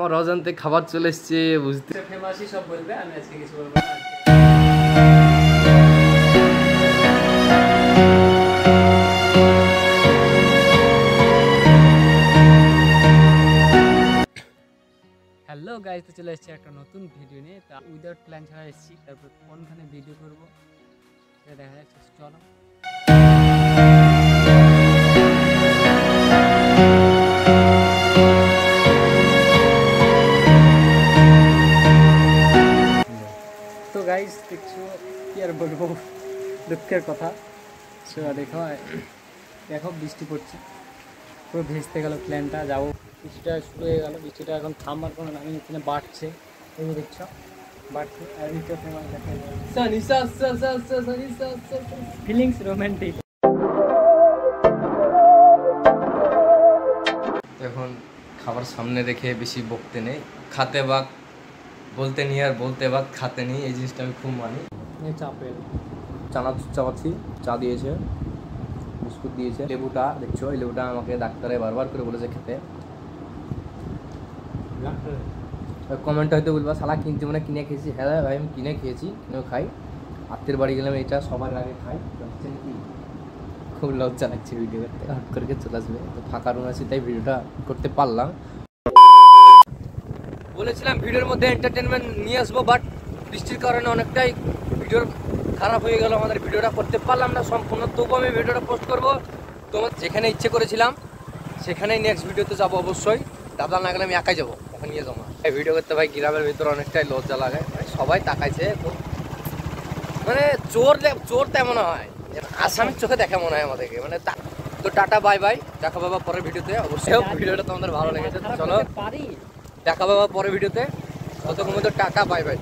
আমার অজান্তে খাবার চলে এসছে বুঝতে ফেমাসই সব বলবে, আমি আজকে কিছু বলবো না। হ্যালো গাইস, তো চলে এসেছি একটা নতুন ভিডিও নিয়ে। তা উইদাউট প্ল্যান ছাড়া এসেছি, তারপর কোনখানে ভিডিও করবো সেটা দেখা যাচ্ছে। চলো তো গাইস, দেখছো কি আর বলবো, দুঃখের কথা। দেখো দেখো বৃষ্টি পড়ছে, পুরো ভেস্তে গেল প্ল্যানটা। যাবো, বৃষ্টিটা শুরু হয়ে গেল, বৃষ্টিটা এখন থামার কোনো নামই এখানে বাড়ছে, এই দেখছো বাড়ছে। আর ফিলিংস রোমান্টিক। এখন খাবার সামনে রেখে বেশি বকতে নেই, খাতে বাক বলতে নেই, আর বলতে বাক খাতে নেই, এই জিনিসটা আমি খুব মানি। চাপেল চানাচুর চাপাচ্ছি, চা দিয়েছে, বিস্কুট দিয়েছে, লেবুটা দেখছো, এই লেবুটা আমাকে ডাক্তারে বারবার করে বলেছে খেতে। কমেন্ট হয়তো বলবা শালা কিনতে মানে কিনে খেয়েছি। হ্যাঁ ভাই, আমি কিনে খেয়েছি, কিনেও খাই। আত্মীয়ের বাড়ি গেলাম এটা সবার আগে খাই, বুঝছেন কি? খুব লজ্জা লাগছে ভিডিও করতে, হট করে চলে আসবে। তো ফাঁকা রুম আছি তাই ভিডিওটা করতে পারলাম। বলেছিলাম ভিডিওর মধ্যে এন্টারটেনমেন্ট নিয়ে আসবো, বাট বৃষ্টির কারণে অনেকটাই ভিডিওর খারাপ হয়ে গেল, আমাদের ভিডিওটা করতে পারলাম না সম্পূর্ণ। তবু আমি ভিডিওটা পোস্ট করবো, তোমার যেখানে ইচ্ছে করেছিলাম সেখানেই নেক্সট ভিডিওতে যাবো অবশ্যই। দাদা না গেলে আমি একাই যাবো, ওখানে নিয়ে যাবো। এই ভিডিও করতে ভাই গ্রামের ভিতরে অনেকটাই লজ্জা লাগে, মানে সবাই তাকাইছে, মানে চোর তেমন হয়, আসামির চোখে দেখে মনে হয় আমাদেরকে। মানে তো টাটা বাই বাই, দেখা বাবা পরের ভিডিওতে। অবশ্যই ভিডিওটা তোমাদের ভালো লেগেছে, চলো দেখা বাবা পরের ভিডিওতে। ততক্ষণ মধ্যে টাটা বাই বাই।